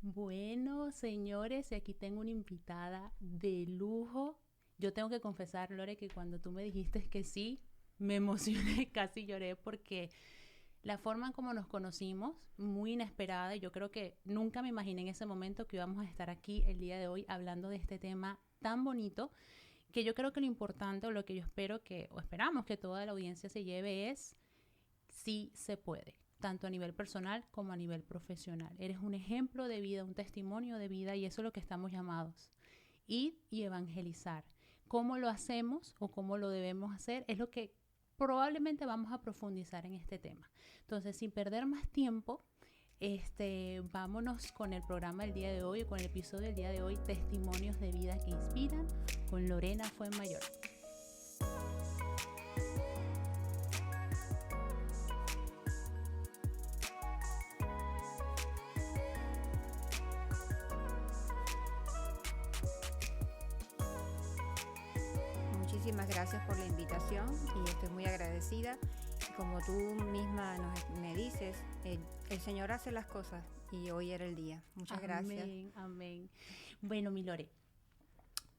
Bueno, señores, y aquí tengo una invitada de lujo. Yo tengo que confesar, Lore, que cuando tú me dijiste que sí, me emocioné, casi lloré porque la forma en cómo nos conocimos, muy inesperada, y yo creo que nunca me imaginé en ese momento que íbamos a estar aquí el día de hoy hablando de este tema tan bonito, que yo creo que lo importante o lo que yo espero que, o esperamos que toda la audiencia se lleve es sí se puede, tanto a nivel personal como a nivel profesional. Eres un ejemplo de vida, un testimonio de vida y eso es lo que estamos llamados. Ir y evangelizar. ¿Cómo lo hacemos o cómo lo debemos hacer? Es lo que probablemente vamos a profundizar en este tema. Entonces, sin perder más tiempo, vámonos con el programa del día de hoy, con el episodio del día de hoy, Testimonios de Vida que Inspiran, con Lorena Fuenmayor. Muchísimas gracias por la invitación y estoy muy agradecida. Y como tú misma me dices, el Señor hace las cosas y hoy era el día. Muchas gracias. Amén, amén. Bueno, mi Lore,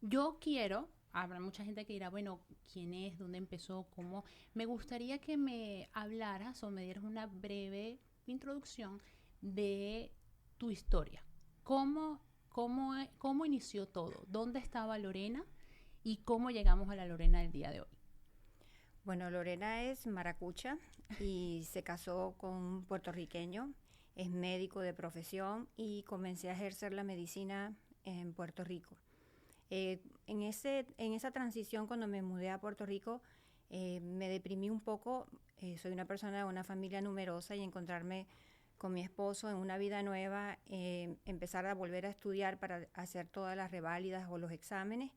yo quiero, habrá mucha gente que dirá, bueno, ¿quién es? ¿Dónde empezó? ¿Cómo? Me gustaría que me hablaras o me dieras una breve introducción de tu historia. ¿Cómo inició todo? ¿Dónde estaba Lorena? ¿Y cómo llegamos a la Lorena del día de hoy? Bueno, Lorena es maracucha y se casó con un puertorriqueño, es médico de profesión y comencé a ejercer la medicina en Puerto Rico. En esa transición, cuando me mudé a Puerto Rico, me deprimí un poco. Soy una persona de una familia numerosa y encontrarme con mi esposo en una vida nueva, empezar a volver a estudiar para hacer todas las reválidas o los exámenes,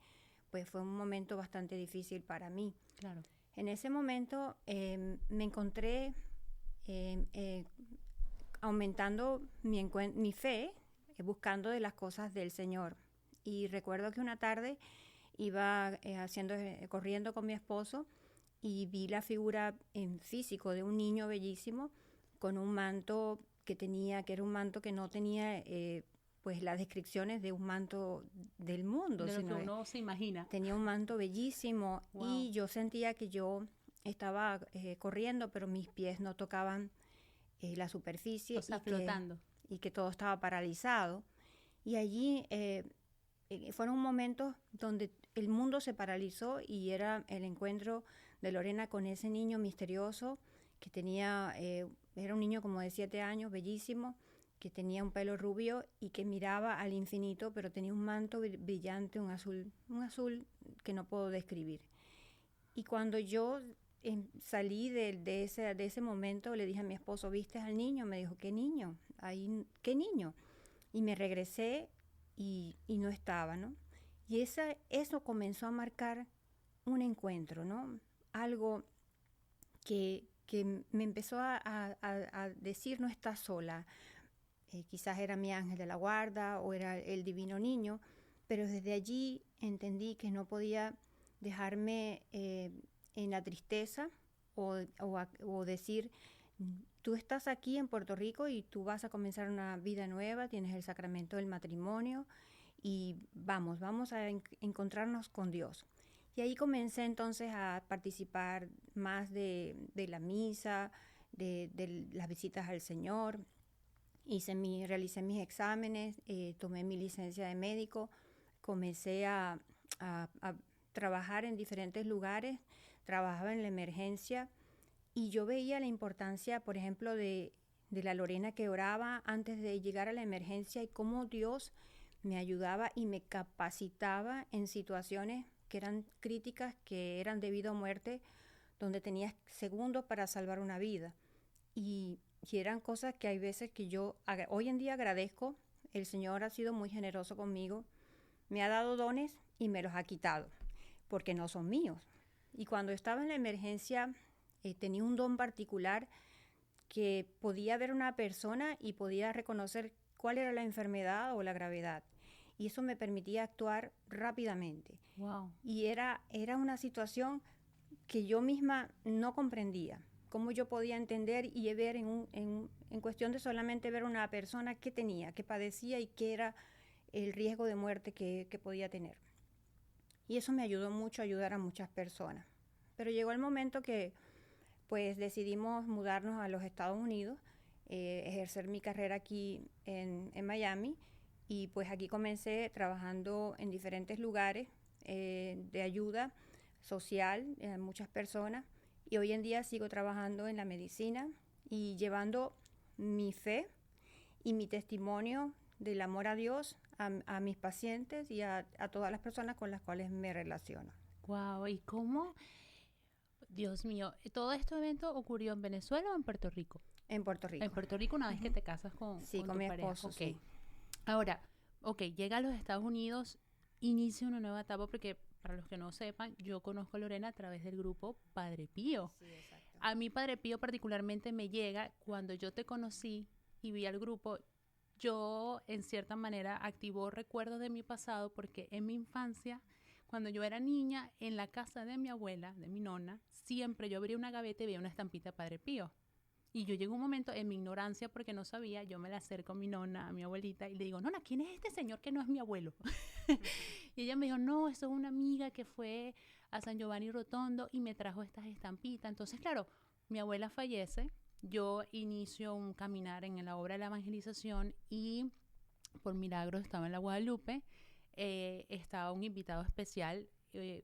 pues fue un momento bastante difícil para mí. Claro. En ese momento me encontré aumentando mi fe, buscando de las cosas del Señor. Y recuerdo que una tarde iba corriendo con mi esposo y vi la figura en físico de un niño bellísimo con un manto que era un manto que no tenía pues las descripciones de un manto del mundo, De lo que sino uno se imagina. tenía un manto bellísimo. Wow. Y yo sentía que yo estaba corriendo, pero mis pies no tocaban la superficie O sea, flotando. y que todo estaba paralizado. Y allí fueron momentos donde el mundo se paralizó y era el encuentro de Lorena con ese niño misterioso que era un niño como de 7 años, bellísimo, que tenía un pelo rubio y que miraba al infinito, pero tenía un manto brillante, un azul que no puedo describir. Y cuando yo salí de ese momento, le dije a mi esposo, ¿viste al niño? Me dijo, ¿qué niño? ¿Qué niño? Y me regresé y no estaba, ¿no? Y eso comenzó a marcar un encuentro, ¿no? Algo que me empezó a decir, no estás sola. Quizás era mi ángel de la guarda o era el divino niño, pero desde allí entendí que no podía dejarme en la tristeza o decir, tú estás aquí en Puerto Rico y tú vas a comenzar una vida nueva, tienes el sacramento del matrimonio y vamos a encontrarnos con Dios. Y ahí comencé entonces a participar más de la misa, de las visitas al Señor. Realicé mis exámenes, tomé mi licencia de médico, comencé a trabajar en diferentes lugares, trabajaba en la emergencia y yo veía la importancia, por ejemplo, de la Lorena que oraba antes de llegar a la emergencia y cómo Dios me ayudaba y me capacitaba en situaciones que eran críticas, que eran debido a muerte, donde tenías segundos para salvar una vida. Y eran cosas que hay veces que yo hoy en día agradezco. El Señor ha sido muy generoso conmigo, me ha dado dones y me los ha quitado, porque no son míos. Y cuando estaba en la emergencia, tenía un don particular que podía ver una persona y podía reconocer cuál era la enfermedad o la gravedad. Y eso me permitía actuar rápidamente. Wow. Y era una situación que yo misma no comprendía. Cómo yo podía entender y ver en en cuestión de solamente ver una persona que tenía, que padecía y qué era el riesgo de muerte que podía tener. Y eso me ayudó mucho a ayudar a muchas personas. Pero llegó el momento que pues decidimos mudarnos a los Estados Unidos, ejercer mi carrera aquí en Miami, y pues aquí comencé trabajando en diferentes lugares de ayuda social a muchas personas, y hoy en día sigo trabajando en la medicina y llevando mi fe y mi testimonio del amor a Dios a mis pacientes y a todas las personas con las cuales me relaciono. Wow, ¿y cómo? Dios mío, ¿todo este evento ocurrió en Venezuela o en Puerto Rico? En Puerto Rico. En Puerto Rico, una vez que te casas Sí, con con tu mi pareja. esposo, Okay. sí. Ahora, llega a los Estados Unidos, inicia una nueva etapa, porque para los que no sepan, yo conozco a Lorena a través del grupo Padre Pío. Sí, exacto. A mí Padre Pío particularmente me llega cuando yo te conocí y vi al grupo. Yo, en cierta manera, activó recuerdos de mi pasado, porque en mi infancia, cuando yo era niña, en la casa de mi abuela, de mi nona, siempre yo abría una gaveta y veía una estampita de Padre Pío. Y yo llegó un momento en mi ignorancia, porque no sabía, yo me la acerco a mi nona, a mi abuelita, y le digo, nona, ¿quién es este señor que no es mi abuelo? Y ella me dijo, no, eso es una amiga que fue a San Giovanni Rotondo y me trajo estas estampitas. Entonces, claro, mi abuela fallece, yo inicio un caminar en la obra de la evangelización, y por milagro estaba en la Guadalupe, estaba un invitado especial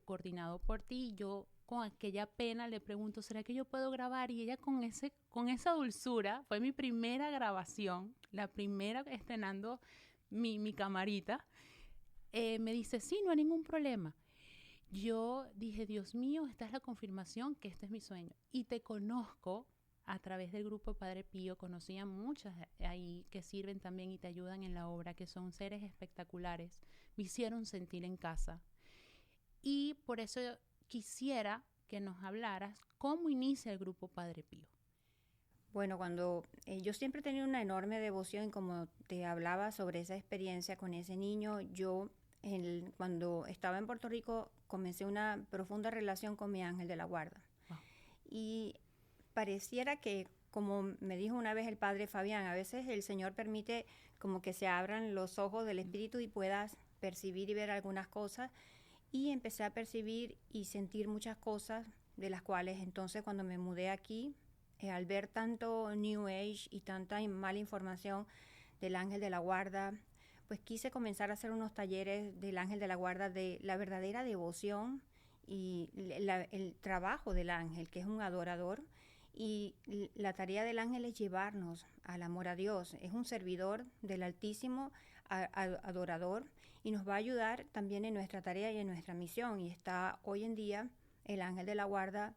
coordinado por ti, y yo con aquella pena le pregunto, ¿será que yo puedo grabar? Y ella con esa dulzura, fue mi primera grabación, la primera estrenando mi camarita, me dice, sí, no hay ningún problema. Yo dije, Dios mío, esta es la confirmación que este es mi sueño. Y te conozco a través del grupo Padre Pío, conocí a muchas ahí que sirven también y te ayudan en la obra, que son seres espectaculares, me hicieron sentir en casa. Y por eso quisiera que nos hablaras cómo inicia el grupo Padre Pío. Bueno, cuando yo siempre he tenido una enorme devoción, como te hablaba sobre esa experiencia con ese niño, yo cuando estaba en Puerto Rico comencé una profunda relación con mi ángel de la guarda. Wow. Y pareciera que, como me dijo una vez el padre Fabián, a veces el Señor permite como que se abran los ojos del espíritu y puedas percibir y ver algunas cosas. Y empecé a percibir y sentir muchas cosas, de las cuales entonces cuando me mudé aquí, al ver tanto New Age y tanta mala información del ángel de la guarda, pues quise comenzar a hacer unos talleres del ángel de la guarda, de la verdadera devoción y el trabajo del ángel, que es un adorador. Y la tarea del ángel es llevarnos al amor a Dios. Es un servidor del Altísimo, adorador, y nos va a ayudar también en nuestra tarea y en nuestra misión. Y está hoy en día el ángel de la guarda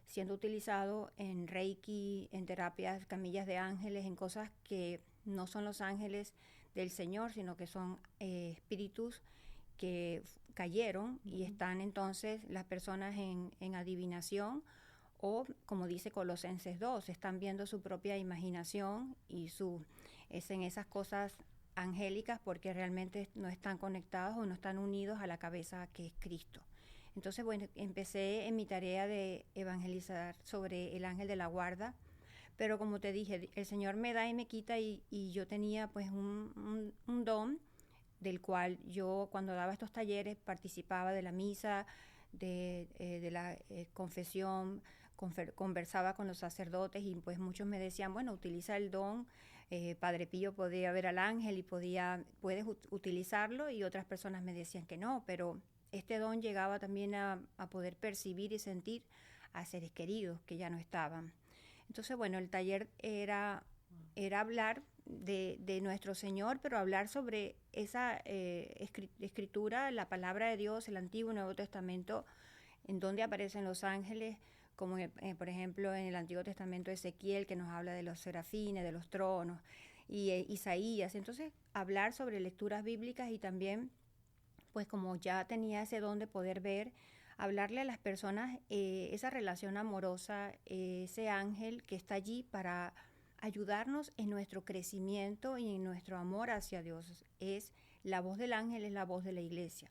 siendo utilizado en Reiki, en terapias, camillas de ángeles, en cosas que no son los ángeles del Señor, sino que son espíritus que cayeron y están entonces las personas en adivinación, o como dice Colosenses 2, están viendo su propia imaginación y es en esas cosas angélicas, porque realmente no están conectados o no están unidos a la cabeza que es Cristo. Entonces, bueno, empecé en mi tarea de evangelizar sobre el ángel de la guarda, pero como te dije, el Señor me da y me quita, y yo tenía pues un don del cual yo, cuando daba estos talleres, participaba de la misa, de la confesión, conversaba con los sacerdotes, y pues muchos me decían, bueno, utiliza el don, Padre Pío podía ver al ángel y puedes utilizarlo, y otras personas me decían que no, pero este don llegaba también a poder percibir y sentir a seres queridos que ya no estaban. Entonces, bueno, el taller era hablar de nuestro Señor, pero hablar sobre esa escritura, la palabra de Dios, el Antiguo y Nuevo Testamento, en donde aparecen los ángeles, como por ejemplo en el Antiguo Testamento Ezequiel, que nos habla de los serafines, de los tronos, y Isaías. Entonces, hablar sobre lecturas bíblicas, y también, pues como ya tenía ese don de poder ver, hablarle a las personas esa relación amorosa, ese ángel que está allí para ayudarnos en nuestro crecimiento y en nuestro amor hacia Dios. Es la voz del ángel, es la voz de la iglesia.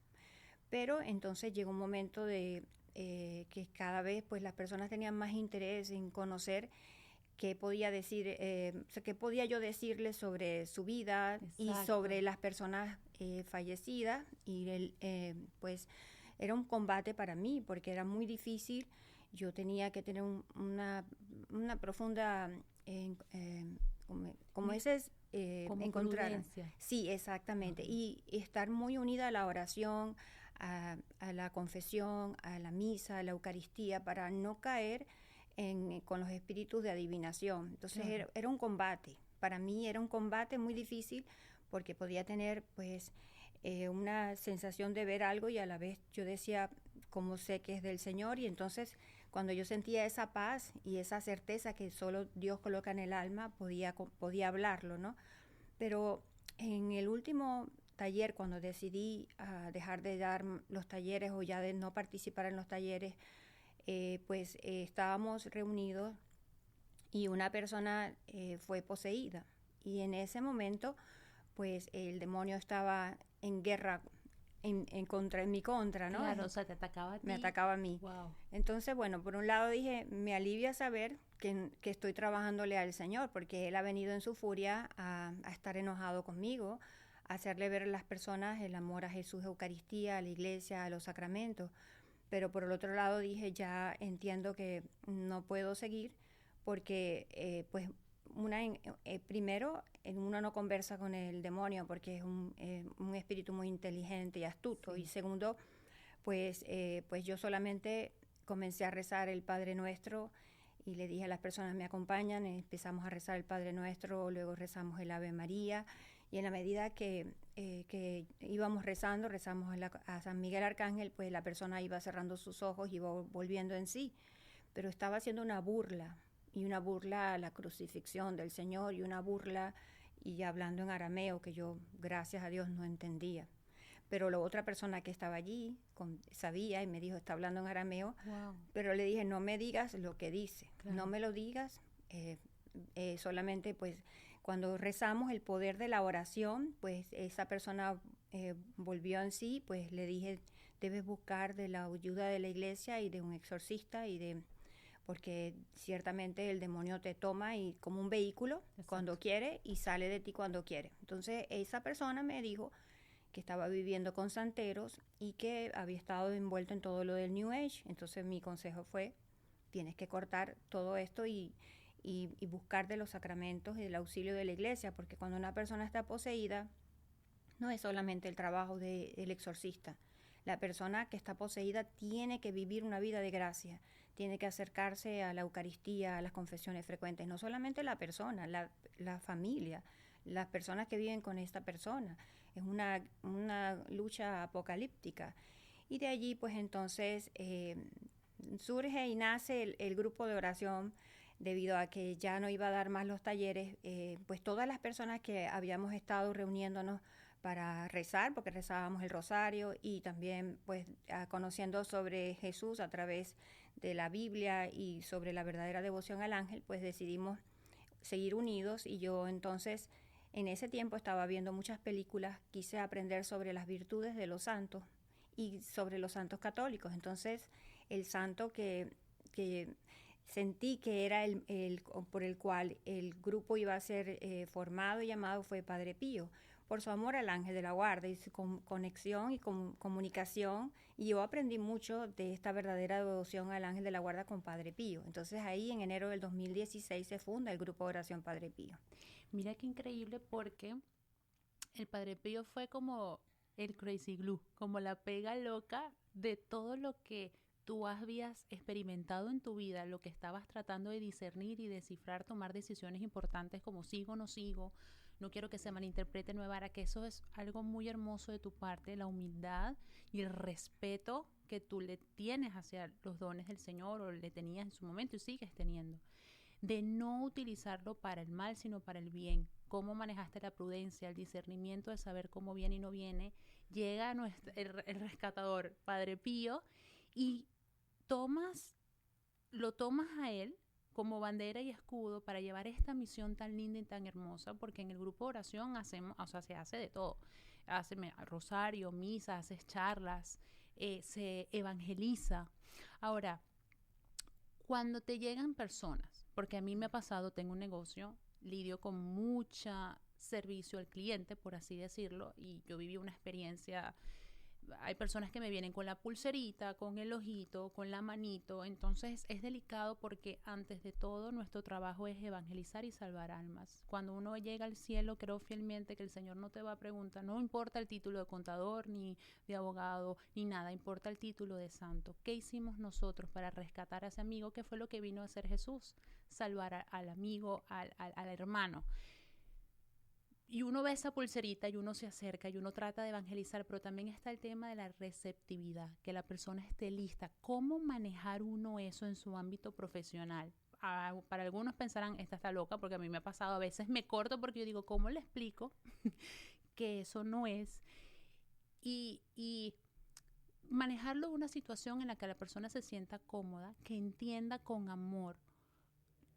Pero entonces llegó un momento de que cada vez pues las personas tenían más interés en conocer qué podía decir, o sea, qué podía yo decirle sobre su vida y Exacto. sobre las personas fallecidas. Y pues era un combate para mí porque era muy difícil. Yo tenía que tener una profunda, como ese es, Como encontrar. prudencia. Sí, exactamente. Ajá. Y estar muy unida a la oración, a la confesión, a la misa, a la Eucaristía, para no caer con los espíritus de adivinación. Entonces Claro. era un combate. Para mí era un combate muy difícil porque podía tener pues una sensación de ver algo y a la vez yo decía, como sé que es del Señor, y entonces cuando yo sentía esa paz y esa certeza que solo Dios coloca en el alma, podía hablarlo, ¿no? Pero en el último taller, cuando decidí dejar de dar los talleres o ya de no participar en los talleres, pues estábamos reunidos y una persona fue poseída. Y en ese momento, pues el demonio estaba en guerra en mi contra, ¿no? Claro, o sea, te atacaba a Me ti. atacaba a mí. Wow. Entonces, bueno, por un lado dije, me alivia saber que estoy trabajándole al Señor, porque Él ha venido en su furia a estar enojado conmigo, a hacerle ver a las personas el amor a Jesús, Eucaristía, a la iglesia, a los sacramentos. Pero por el otro lado dije, ya entiendo que no puedo seguir, porque pues primero uno no conversa con el demonio porque es un espíritu muy inteligente y astuto. Sí. Y segundo, pues yo solamente comencé a rezar el Padre Nuestro y le dije a las personas me acompañan, empezamos a rezar el Padre Nuestro, luego rezamos el Ave María, y en la medida que íbamos rezamos a San Miguel Arcángel, pues la persona iba cerrando sus ojos y iba volviendo en sí, pero estaba haciendo una burla, y una burla a la crucifixión del Señor, y una burla y hablando en arameo que yo, gracias a Dios, no entendía. Pero la otra persona que estaba allí sabía y me dijo, está hablando en arameo, Wow. pero le dije, no me digas lo que dice, Claro. no me lo digas, solamente pues cuando rezamos el poder de la oración, pues esa persona volvió en sí, pues le dije, debes buscar de la ayuda de la iglesia y de un exorcista porque ciertamente el demonio te toma y como un vehículo. Exacto. Cuando quiere y sale de ti cuando quiere. Entonces esa persona me dijo que estaba viviendo con santeros y que había estado envuelto en todo lo del New Age. Entonces mi consejo fue, tienes que cortar todo esto y buscar de los sacramentos y del auxilio de la iglesia, porque cuando una persona está poseída, no es solamente el trabajo del exorcista. La persona que está poseída tiene que vivir una vida de gracia, tiene que acercarse a la Eucaristía, a las confesiones frecuentes, no solamente la persona, la familia, las personas que viven con esta persona. Es una lucha apocalíptica. Y de allí, pues entonces, surge y nace el grupo de oración debido a que ya no iba a dar más los talleres, pues todas las personas que habíamos estado reuniéndonos para rezar, porque rezábamos el rosario y también pues conociendo sobre Jesús a través de la Biblia y sobre la verdadera devoción al ángel, pues decidimos seguir unidos. Y yo entonces en ese tiempo estaba viendo muchas películas, quise aprender sobre las virtudes de los santos y sobre los santos católicos. Entonces el santo que sentí que era el por el cual el grupo iba a ser formado y llamado fue Padre Pío, por su amor al ángel de la guarda y su conexión y comunicación. Y yo aprendí mucho de esta verdadera devoción al ángel de la guarda con Padre Pío. Entonces ahí en enero del 2016 se funda el grupo de oración Padre Pío. Mira qué increíble, porque el Padre Pío fue como el crazy glue, como la pega loca de todo lo que tú habías experimentado en tu vida, lo que estabas tratando de discernir y descifrar, tomar decisiones importantes como sigo o no sigo, no quiero que se malinterprete Nuevara, que eso es algo muy hermoso de tu parte, la humildad y el respeto que tú le tienes hacia los dones del Señor, o le tenías en su momento y sigues teniendo, de no utilizarlo para el mal, sino para el bien. Cómo manejaste la prudencia, el discernimiento de saber cómo viene y no viene. Llega el rescatador, Padre Pío, y lo tomas a él como bandera y escudo para llevar esta misión tan linda y tan hermosa, porque en el grupo de oración se hace de todo. Hace rosario, misa, haces charlas, se evangeliza. Ahora, cuando te llegan personas, porque a mí me ha pasado, tengo un negocio, lidio con mucha servicio al cliente, por así decirlo, y yo viví una experiencia. Hay personas que me vienen con la pulserita, con el ojito, con la manito, entonces es delicado porque antes de todo nuestro trabajo es evangelizar y salvar almas. Cuando uno llega al cielo, creo fielmente que el Señor no te va a preguntar, no importa el título de contador, ni de abogado, ni nada, importa el título de santo. ¿Qué hicimos nosotros para rescatar a ese amigo? ¿Qué fue lo que vino a hacer Jesús? Salvar al amigo, al hermano. Y uno ve esa pulserita y uno se acerca y uno trata de evangelizar, pero también está el tema de la receptividad, que la persona esté lista. ¿Cómo manejar uno eso en su ámbito profesional? Para algunos pensarán, esta está loca, porque a mí me ha pasado, a veces me corto porque yo digo, ¿cómo le explico que eso no es? Y manejarlo en una situación en la que la persona se sienta cómoda, que entienda con amor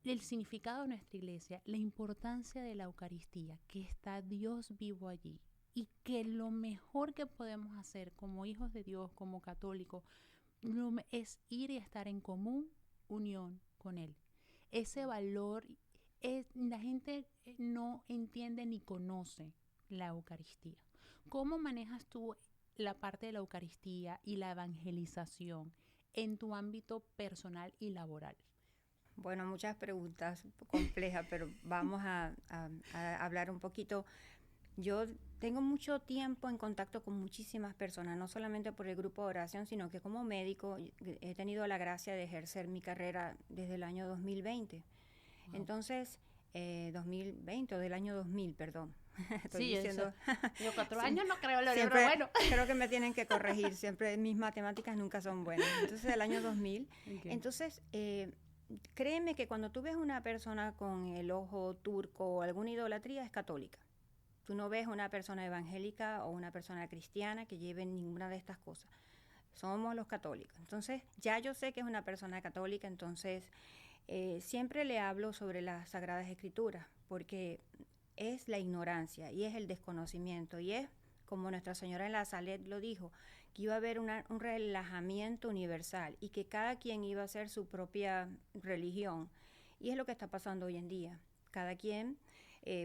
el significado de nuestra iglesia, la importancia de la Eucaristía, que está Dios vivo allí y que lo mejor que podemos hacer como hijos de Dios, como católicos, es ir y estar en común unión con Él. Ese valor, la gente no entiende ni conoce la Eucaristía. ¿Cómo manejas tú la parte de la Eucaristía y la evangelización en tu ámbito personal y laboral? Bueno, muchas preguntas complejas, pero vamos a hablar un poquito. Yo tengo mucho tiempo en contacto con muchísimas personas, no solamente por el grupo de oración, sino que como médico he tenido la gracia de ejercer mi carrera desde el año 2020. Wow. Entonces, 2020 o del año 2000, perdón. Estoy diciendo... Yo 4 años no creo, Lore, pero bueno. Creo que me tienen que corregir, siempre mis matemáticas nunca son buenas. Entonces, del año 2000. Okay. Entonces... créeme que cuando tú ves una persona con el ojo turco o alguna idolatría, es católica. Tú no ves una persona evangélica o una persona cristiana que lleve ninguna de estas cosas. Somos los católicos. Entonces, ya yo sé que es una persona católica, entonces siempre le hablo sobre las Sagradas Escrituras, porque es la ignorancia y es el desconocimiento y es, como Nuestra Señora en la Salet lo dijo, que iba a haber un relajamiento universal y que cada quien iba a hacer su propia religión. Y es lo que está pasando hoy en día. Cada quien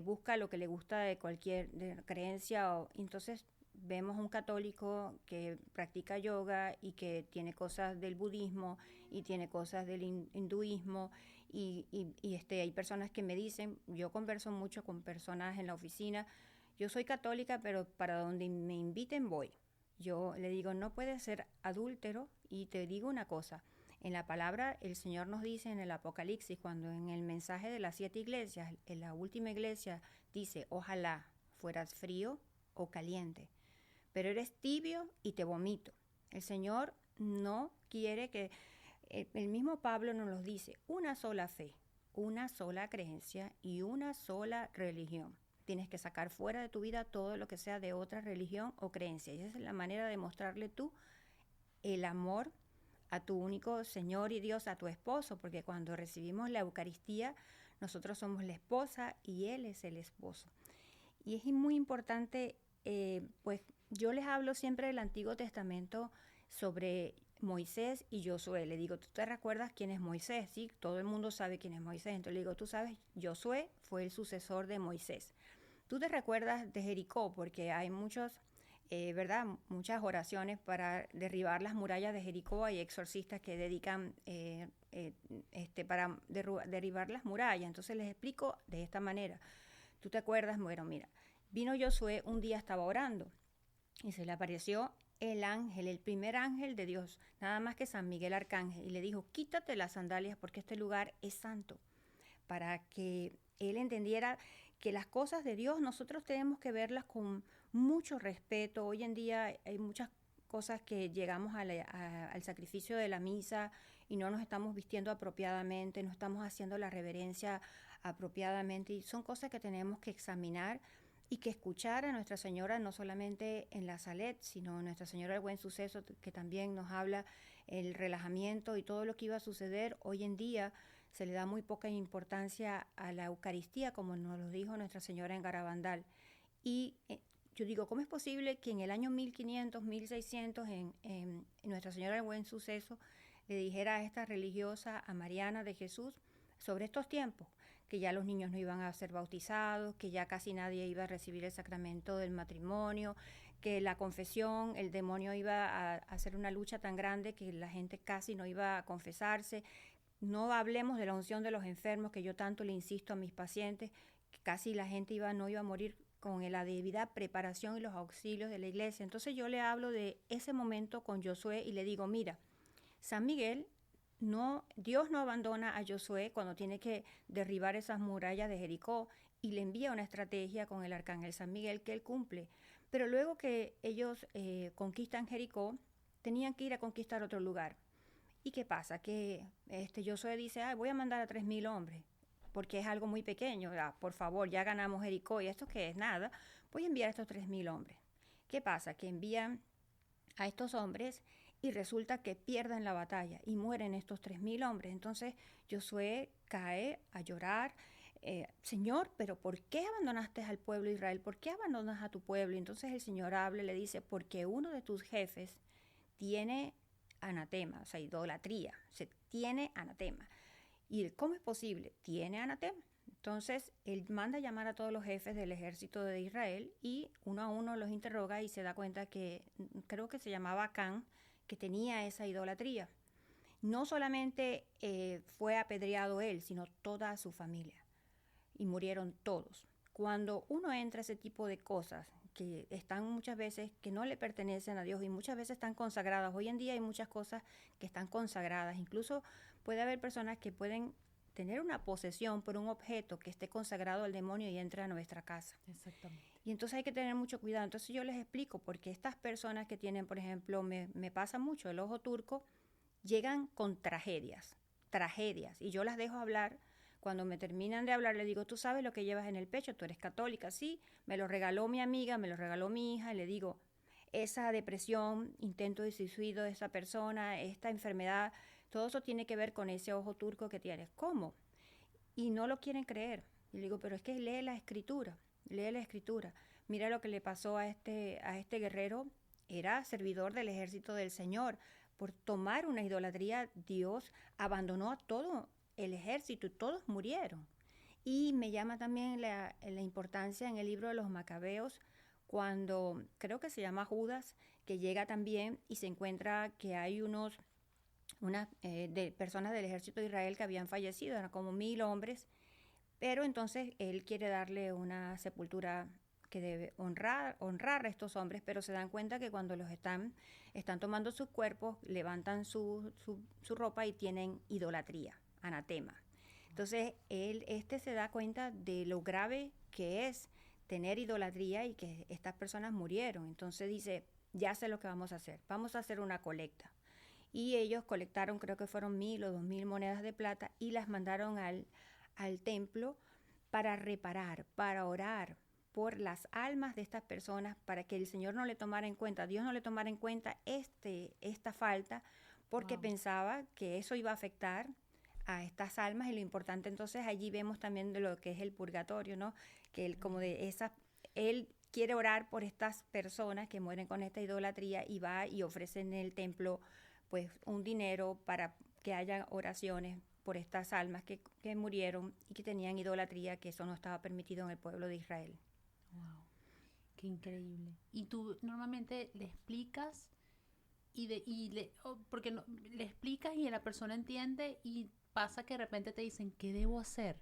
busca lo que le gusta de cualquier creencia. Entonces vemos un católico que practica yoga y que tiene cosas del budismo y tiene cosas del hinduismo. Y hay personas que me dicen, yo converso mucho con personas en la oficina, yo soy católica, pero para donde me inviten voy. Yo le digo, no puedes ser adúltero, y te digo una cosa, en la palabra el Señor nos dice en el Apocalipsis, cuando en el mensaje de las 7 iglesias, en la última iglesia dice, ojalá fueras frío o caliente, pero eres tibio y te vomito. El Señor no quiere que, el mismo Pablo nos lo dice, una sola fe, una sola creencia y una sola religión. Tienes que sacar fuera de tu vida todo lo que sea de otra religión o creencia. Y esa es la manera de mostrarle tú el amor a tu único Señor y Dios, a tu esposo, porque cuando recibimos la Eucaristía, nosotros somos la esposa y Él es el esposo. Y es muy importante, pues yo les hablo siempre del Antiguo Testamento sobre Moisés y Josué. Le digo, ¿tú te recuerdas quién es Moisés? Sí, todo el mundo sabe quién es Moisés. Entonces le digo, tú sabes, Josué fue el sucesor de Moisés. Tú te recuerdas de Jericó, porque hay muchas oraciones para derribar las murallas de Jericó. Hay exorcistas que dedican para derribar las murallas. Entonces les explico de esta manera. ¿Tú te acuerdas? Bueno, mira, vino Josué, un día estaba orando y se le apareció el ángel, el primer ángel de Dios, nada más que San Miguel Arcángel, y le dijo, quítate las sandalias porque este lugar es santo, para que él entendiera que las cosas de Dios nosotros tenemos que verlas con mucho respeto. Hoy en día hay muchas cosas que llegamos al sacrificio de la misa y no nos estamos vistiendo apropiadamente, no estamos haciendo la reverencia apropiadamente, y son cosas que tenemos que examinar y que escuchar a Nuestra Señora, no solamente en la Salet, sino Nuestra Señora del Buen Suceso, que también nos habla el relajamiento y todo lo que iba a suceder. Hoy en día se le da muy poca importancia a la Eucaristía, como nos lo dijo Nuestra Señora en Garabandal. Y yo digo, ¿cómo es posible que en el año 1500, 1600, en Nuestra Señora del Buen Suceso, le dijera a esta religiosa, a Mariana de Jesús, sobre estos tiempos, que ya los niños no iban a ser bautizados, que ya casi nadie iba a recibir el sacramento del matrimonio, que la confesión, el demonio iba a hacer una lucha tan grande que la gente casi no iba a confesarse. No hablemos de la unción de los enfermos, que yo tanto le insisto a mis pacientes, que casi la gente no iba a morir con la debida preparación y los auxilios de la iglesia. Entonces yo le hablo de ese momento con Josué y le digo, mira, San Miguel, Dios no abandona a Josué cuando tiene que derribar esas murallas de Jericó y le envía una estrategia con el arcángel San Miguel que él cumple. Pero luego que ellos conquistan Jericó, tenían que ir a conquistar otro lugar. ¿Y qué pasa? Que Josué dice, voy a mandar a 3,000 hombres, porque es algo muy pequeño. Por favor, ya ganamos Jericó y esto que es nada, voy a enviar a estos 3,000 hombres. ¿Qué pasa? Que envían a estos hombres y resulta que pierden la batalla y mueren estos 3,000 hombres. Entonces Josué cae a llorar. Señor, pero ¿por qué abandonaste al pueblo de Israel? ¿Por qué abandonas a tu pueblo? Y entonces el Señor habla y le dice, porque uno de tus jefes tiene anatema, o sea, idolatría, se tiene anatema. ¿Y cómo es posible? Tiene anatema. Entonces, él manda a llamar a todos los jefes del ejército de Israel y uno a uno los interroga y se da cuenta que, creo que se llamaba Acán, que tenía esa idolatría. No solamente fue apedreado él, sino toda su familia. Y murieron todos. Cuando uno entra a ese tipo de cosas, que están muchas veces, que no le pertenecen a Dios y muchas veces están consagradas. Hoy en día hay muchas cosas que están consagradas. Incluso puede haber personas que pueden tener una posesión por un objeto que esté consagrado al demonio y entra a nuestra casa. Exactamente. Y entonces hay que tener mucho cuidado. Entonces yo les explico, porque estas personas que tienen, por ejemplo, me pasa mucho, el ojo turco, llegan con tragedias, y yo las dejo hablar. Cuando me terminan de hablar, le digo, ¿tú sabes lo que llevas en el pecho? ¿Tú eres católica? Sí, me lo regaló mi amiga, me lo regaló mi hija. Y le digo, esa depresión, intento de suicidio de esa persona, esta enfermedad, todo eso tiene que ver con ese ojo turco que tienes. ¿Cómo? Y no lo quieren creer. Y le digo, pero es que lee la escritura. Mira lo que le pasó a este guerrero, era servidor del ejército del Señor. Por tomar una idolatría, Dios abandonó a todo el ejército y todos murieron. Y me llama también la importancia en el libro de los Macabeos, cuando creo que se llama Judas, que llega también y se encuentra que hay unas de personas del ejército de Israel que habían fallecido, eran como 1,000 hombres, pero entonces él quiere darle una sepultura que debe honrar a estos hombres, pero se dan cuenta que cuando los están tomando sus cuerpos, levantan su ropa y tienen idolatría, anatema. Entonces él se da cuenta de lo grave que es tener idolatría y que estas personas murieron. Entonces dice, ya sé lo que vamos a hacer una colecta. Y ellos colectaron, creo que fueron 1,000 o 2,000 monedas de plata y las mandaron al templo para reparar, para orar por las almas de estas personas, para que el Señor no le tomara en cuenta, Dios no le tomara en cuenta esta falta, porque pensaba que eso iba a afectar a estas almas. Y lo importante, entonces allí vemos también de lo que es el purgatorio, ¿no? Que él quiere orar por estas personas que mueren con esta idolatría y va y ofrece en el templo pues un dinero para que haya oraciones por estas almas que murieron y que tenían idolatría, que eso no estaba permitido en el pueblo de Israel. Wow, qué increíble. Y tú normalmente le explicas porque le explicas y la persona entiende, y pasa que de repente te dicen, ¿qué debo hacer?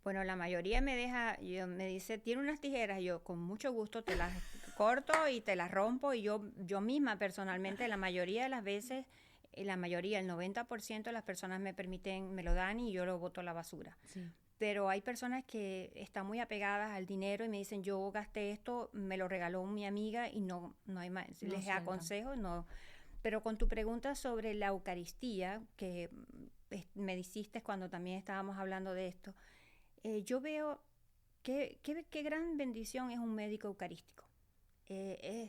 Bueno, la mayoría me dice, ¿tiene unas tijeras? Yo con mucho gusto te las corto y te las rompo, y yo misma personalmente, la mayoría de las veces, el 90% de las personas me lo dan y yo lo boto a la basura. Sí. Pero hay personas que están muy apegadas al dinero y me dicen, yo gasté esto, me lo regaló mi amiga y no hay más. No Les sueltan. aconsejo, no. Pero con tu pregunta sobre la Eucaristía, que me hiciste cuando también estábamos hablando de esto, yo veo qué gran bendición es un médico eucarístico.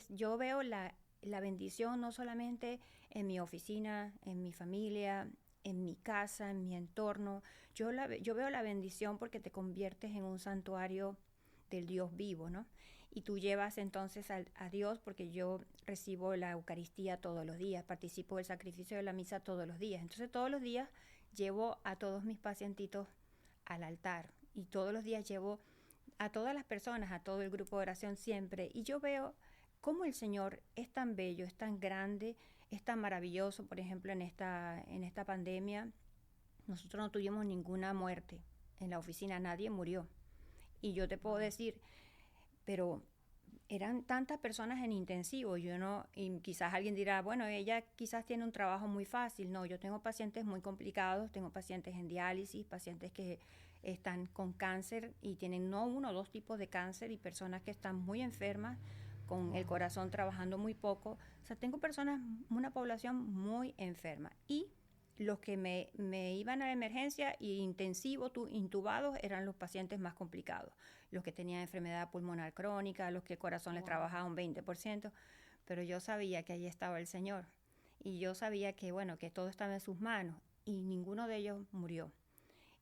Yo veo la bendición no solamente en mi oficina, en mi familia, en mi casa, en mi entorno. Yo veo la bendición porque te conviertes en un santuario del Dios vivo, ¿no? Y tú llevas entonces a Dios, porque yo recibo la Eucaristía todos los días, participo del sacrificio de la misa todos los días. Entonces todos los días llevo a todos mis pacientitos al altar y todos los días llevo a todas las personas, a todo el grupo de oración siempre, y yo veo cómo el Señor es tan bello, es tan grande, es tan maravilloso. Por ejemplo, en esta pandemia, nosotros no tuvimos ninguna muerte en la oficina, nadie murió. Y yo te puedo decir, pero eran tantas personas en intensivo, y quizás alguien dirá, bueno, ella quizás tiene un trabajo muy fácil. No, yo tengo pacientes muy complicados, tengo pacientes en diálisis, pacientes que están con cáncer y tienen no uno o dos tipos de cáncer, y personas que están muy enfermas, con el corazón trabajando muy poco. O sea, tengo personas, una población muy enferma. Y los que me iban a la emergencia y intubados, eran los pacientes más complicados, los que tenían enfermedad pulmonar crónica, los que el corazón les trabajaba un 20%, pero yo sabía que ahí estaba el Señor, y yo sabía que, bueno, que todo estaba en sus manos, y ninguno de ellos murió.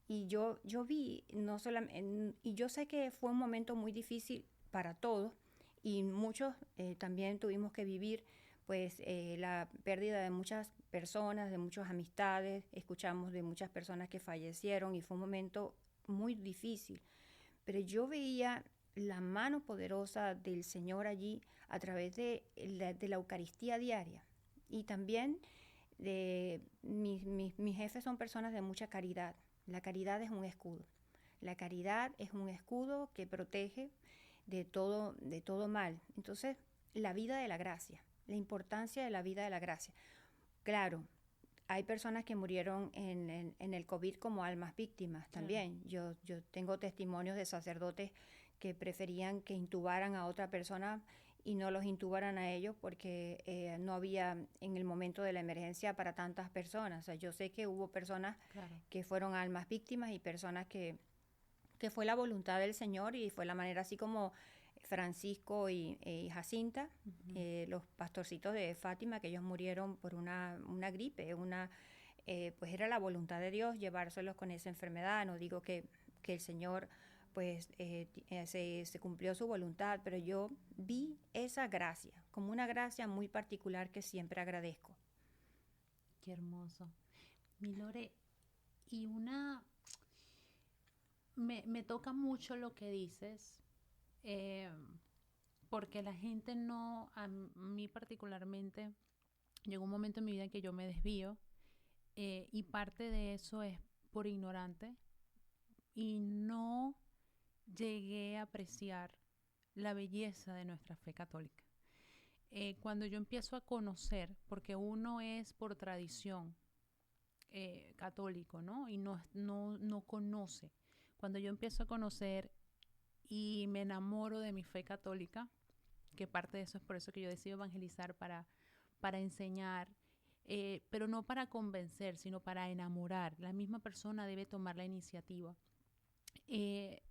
Y yo vi, no solamente, y yo sé que fue un momento muy difícil para todos, y muchos también tuvimos que vivir pues la pérdida de muchas personas, de muchas amistades. Escuchamos de muchas personas que fallecieron y fue un momento muy difícil. Pero yo veía la mano poderosa del Señor allí a través de la Eucaristía diaria. Y también mis jefes son personas de mucha caridad. La caridad es un escudo. La caridad es un escudo que protege de todo mal. Entonces, la vida de la gracia, la importancia de la vida de la gracia. Claro, hay personas que murieron en el COVID como almas víctimas también. Yo tengo testimonios de sacerdotes que preferían que intubaran a otra persona y no los intubaran a ellos porque no había en el momento de la emergencia para tantas personas. O sea, yo sé que hubo personas que fueron almas víctimas y personas que fue la voluntad del Señor, y fue la manera así como Francisco y Jacinta, los pastorcitos de Fátima, que ellos murieron por una gripe, pues era la voluntad de Dios llevárselos con esa enfermedad. No digo que el Señor pues se cumplió su voluntad, pero yo vi esa gracia como una gracia muy particular que siempre agradezco. Qué hermoso. Mi Lore, y me toca mucho lo que dices, porque la gente no, a mí particularmente, llegó un momento en mi vida en que yo me desvío, y parte de eso es por ignorante, y no llegué a apreciar la belleza de nuestra fe católica. Cuando yo empiezo a conocer, porque uno es por tradición católico, ¿no? Y no conoce. Cuando yo empiezo a conocer y me enamoro de mi fe católica, que parte de eso es por eso que yo decido evangelizar, para enseñar, pero no para convencer, sino para enamorar. La misma persona debe tomar la iniciativa. El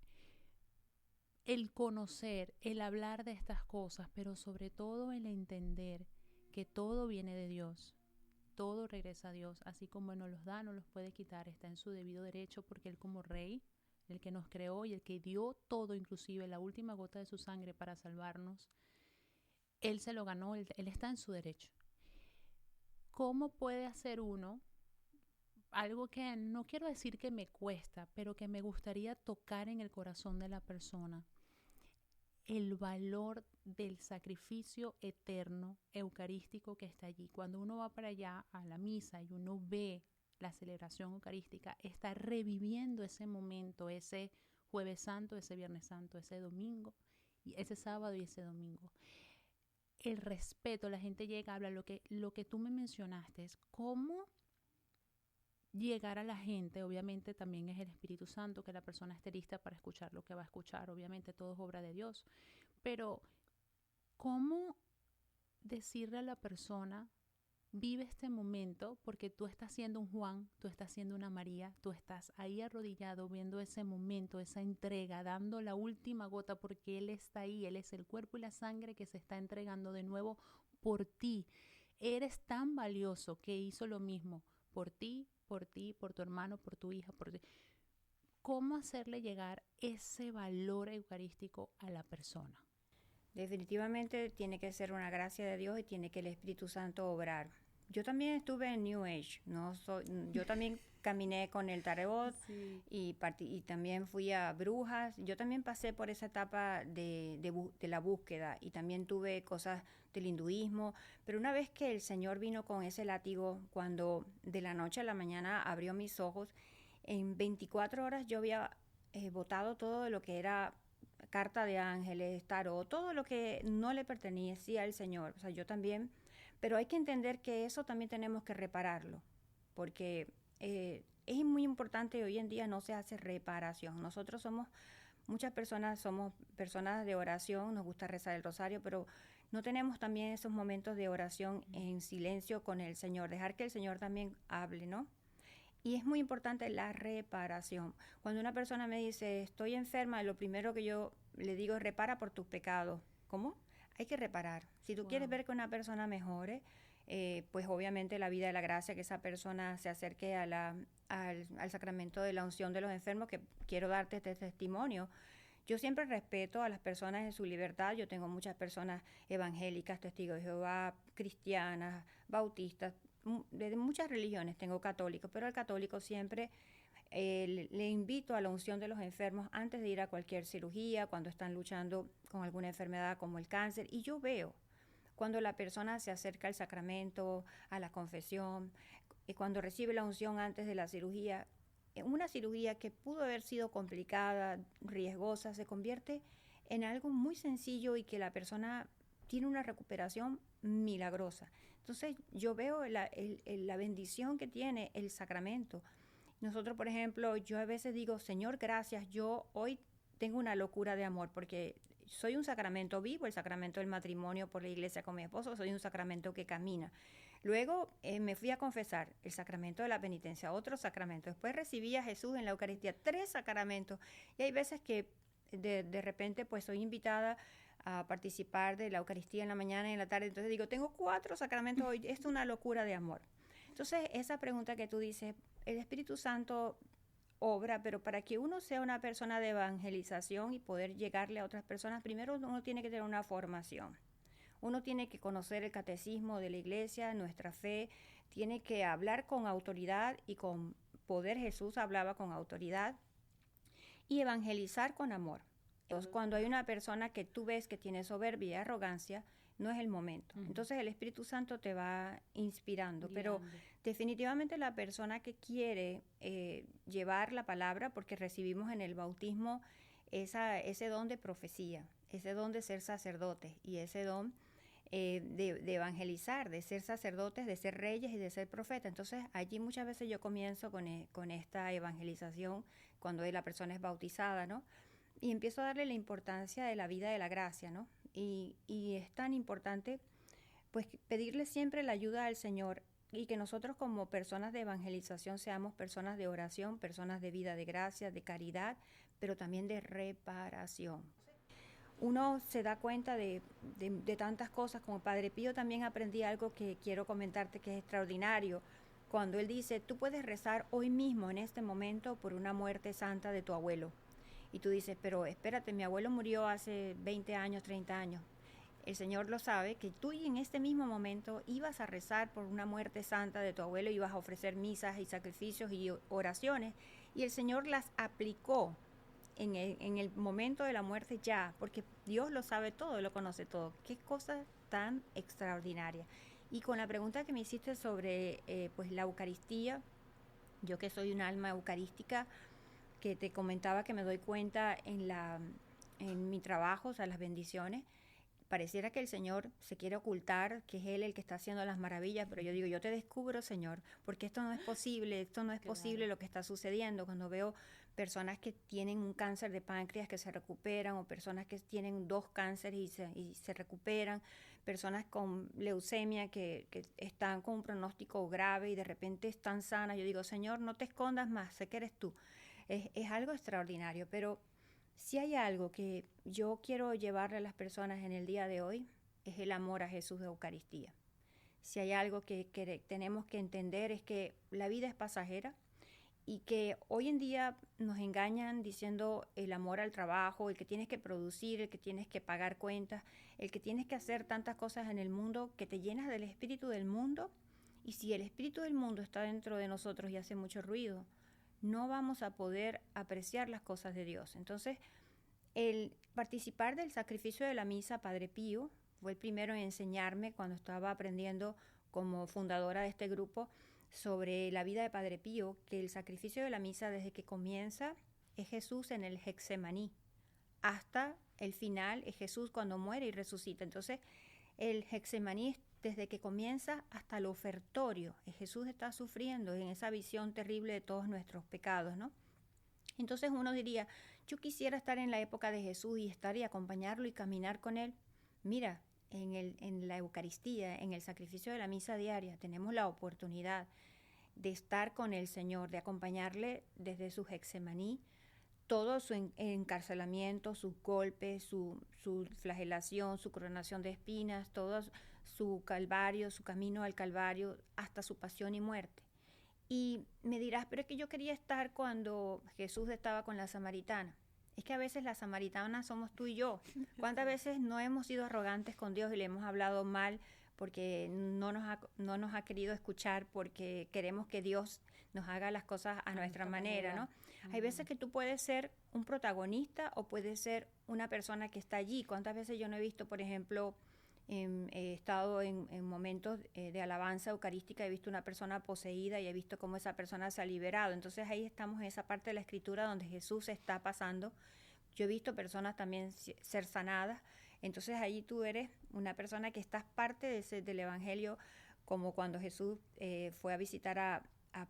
conocer, el hablar de estas cosas, pero sobre todo el entender que todo viene de Dios, todo regresa a Dios, así como Él nos los da, no los puede quitar, está en su debido derecho, porque Él como Rey, el que nos creó y el que dio todo, inclusive la última gota de su sangre para salvarnos, Él se lo ganó, él está en su derecho. ¿Cómo puede hacer uno algo que no quiero decir que me cuesta, pero que me gustaría tocar en el corazón de la persona? El valor del sacrificio eterno eucarístico que está allí. Cuando uno va para allá a la misa y uno ve la celebración eucarística, está reviviendo ese momento, ese Jueves Santo, ese Viernes Santo, ese domingo, y ese sábado y ese domingo. El respeto, la gente llega, habla, lo que tú me mencionaste es cómo llegar a la gente. Obviamente también es el Espíritu Santo, que la persona esté lista para escuchar lo que va a escuchar. Obviamente todo es obra de Dios, pero ¿cómo decirle a la persona, vive este momento, porque tú estás siendo un Juan, tú estás siendo una María, tú estás ahí arrodillado viendo ese momento, esa entrega, dando la última gota, porque Él está ahí, Él es el cuerpo y la sangre que se está entregando de nuevo por ti. Eres tan valioso que hizo lo mismo por ti, por tu hermano, por tu hija, por ti. ¿Cómo hacerle llegar ese valor eucarístico a la persona? Definitivamente tiene que ser una gracia de Dios y tiene que el Espíritu Santo obrar. yo también estuve en New Age, yo también caminé con el tarot Sí. y también fui a brujas. Yo también pasé por esa etapa de la búsqueda y también tuve cosas del hinduismo. Pero una vez que el Señor vino con ese látigo, cuando de la noche a la mañana abrió mis ojos, en 24 horas yo había botado todo lo que era carta de ángeles, tarot, todo lo que no le pertenecía al Señor. O sea, yo también, pero hay que entender que eso también tenemos que repararlo, porque es muy importante. Hoy en día no se hace reparación. Muchas personas somos personas de oración, nos gusta rezar el rosario, pero no tenemos también esos momentos de oración en silencio con el Señor, dejar que el Señor también hable, ¿no? Y es muy importante la reparación. Cuando una persona me dice, estoy enferma, lo primero que yo le digo es, repara por tus pecados. ¿Cómo? Hay que reparar. Si tú quieres ver que una persona mejore, pues obviamente la vida de la gracia, que esa persona se acerque al sacramento de la unción de los enfermos, que quiero darte este testimonio. Yo siempre respeto a las personas en su libertad. Yo tengo muchas personas evangélicas, testigos de Jehová, cristianas, bautistas, de muchas religiones, tengo católicos, pero al católico siempre le invito a la unción de los enfermos antes de ir a cualquier cirugía, cuando están luchando con alguna enfermedad como el cáncer. Y yo veo cuando la persona se acerca al sacramento, a la confesión, cuando recibe la unción antes de la cirugía, una cirugía que pudo haber sido complicada, riesgosa, se convierte en algo muy sencillo y que la persona tiene una recuperación milagrosa. Entonces yo veo la bendición que tiene el sacramento. Nosotros, por ejemplo, yo a veces digo, Señor, gracias, yo hoy tengo una locura de amor porque soy un sacramento vivo, el sacramento del matrimonio por la iglesia con mi esposo, soy un sacramento que camina. Luego me fui a confesar, el sacramento de la penitencia, otro sacramento. Después recibí a Jesús en la Eucaristía, 3 sacramentos. Y hay veces que de repente pues soy invitada a participar de la Eucaristía en la mañana y en la tarde. Entonces digo, tengo 4 sacramentos hoy, es una locura de amor. Entonces esa pregunta que tú dices, el Espíritu Santo obra, pero para que uno sea una persona de evangelización y poder llegarle a otras personas, primero uno tiene que tener una formación. Uno tiene que conocer el catecismo de la iglesia, nuestra fe, tiene que hablar con autoridad y con poder. Jesús hablaba con autoridad y evangelizar con amor. Entonces, cuando hay una persona que tú ves que tiene soberbia y arrogancia, no es el momento. Entonces el Espíritu Santo te va inspirando, pero definitivamente la persona que quiere llevar la palabra, porque recibimos en el bautismo ese don de profecía, ese don de ser sacerdotes y ese don de evangelizar, de ser sacerdotes, de ser reyes y de ser profetas. Entonces allí muchas veces yo comienzo con esta evangelización cuando la persona es bautizada, ¿no? Y empiezo a darle la importancia de la vida de la gracia, ¿no? Y es tan importante pues pedirle siempre la ayuda al Señor y que nosotros como personas de evangelización seamos personas de oración, personas de vida de gracia, de caridad, pero también de reparación. Uno se da cuenta de tantas cosas. Como Padre Pío también aprendí algo que quiero comentarte que es extraordinario. Cuando él dice, tú puedes rezar hoy mismo, en este momento, por una muerte santa de tu abuelo. Y tú dices, pero espérate, mi abuelo murió hace 20 años, 30 años. El Señor lo sabe, que tú en este mismo momento ibas a rezar por una muerte santa de tu abuelo, ibas a ofrecer misas y sacrificios y oraciones, y el Señor las aplicó en el momento de la muerte ya, porque Dios lo sabe todo, lo conoce todo. Qué cosa tan extraordinaria. Y con la pregunta que me hiciste sobre pues la Eucaristía, yo que soy un alma eucarística, que te comentaba que me doy cuenta en mi trabajo, o sea, las bendiciones, pareciera que el Señor se quiere ocultar, que es Él el que está haciendo las maravillas, pero yo digo, yo te descubro, Señor, porque esto no es posible lo que está sucediendo. Cuando veo personas que tienen un cáncer de páncreas que se recuperan, o personas que tienen 2 cánceres y se recuperan, personas con leucemia que están con un pronóstico grave y de repente están sanas, yo digo, Señor, no te escondas más, sé que eres tú. Es algo extraordinario, pero si hay algo que yo quiero llevarle a las personas en el día de hoy, es el amor a Jesús de Eucaristía. Si hay algo que tenemos que entender es que la vida es pasajera y que hoy en día nos engañan diciendo el amor al trabajo, el que tienes que producir, el que tienes que pagar cuentas, el que tienes que hacer tantas cosas en el mundo, que te llenas del espíritu del mundo Y si el espíritu del mundo está dentro de nosotros y hace mucho ruido, no vamos a poder apreciar las cosas de Dios. Entonces, el participar del sacrificio de la misa, Padre Pío fue el primero en enseñarme cuando estaba aprendiendo como fundadora de este grupo sobre la vida de Padre Pío, que el sacrificio de la misa desde que comienza es Jesús en el Getsemaní, hasta el final es Jesús cuando muere y resucita. Entonces, el Getsemaní es desde que comienza hasta el ofertorio. Jesús está sufriendo en esa visión terrible de todos nuestros pecados, ¿no? Entonces uno diría, yo quisiera estar en la época de Jesús y estar y acompañarlo y caminar con él. Mira, en la Eucaristía, en el sacrificio de la misa diaria, tenemos la oportunidad de estar con el Señor, de acompañarle desde su Getsemaní, todo su encarcelamiento, sus golpes, su flagelación, su coronación de espinas, todo su calvario, su camino al calvario, hasta su pasión y muerte. Y me dirás, pero es que yo quería estar cuando Jesús estaba con la samaritana. Es que a veces las samaritanas somos tú y yo. ¿Cuántas veces no hemos sido arrogantes con Dios y le hemos hablado mal porque no nos ha querido escuchar, porque queremos que Dios nos haga las cosas a nuestra manera, ¿no? Hay veces que tú puedes ser un protagonista o puedes ser una persona que está allí. ¿Cuántas veces yo no he visto, por ejemplo, he estado en momentos de alabanza eucarística, he visto una persona poseída y he visto cómo esa persona se ha liberado? Entonces ahí estamos en esa parte de la Escritura donde Jesús está pasando. Yo he visto personas también ser sanadas. Entonces ahí tú eres una persona que estás parte del Evangelio, como cuando Jesús fue a visitar a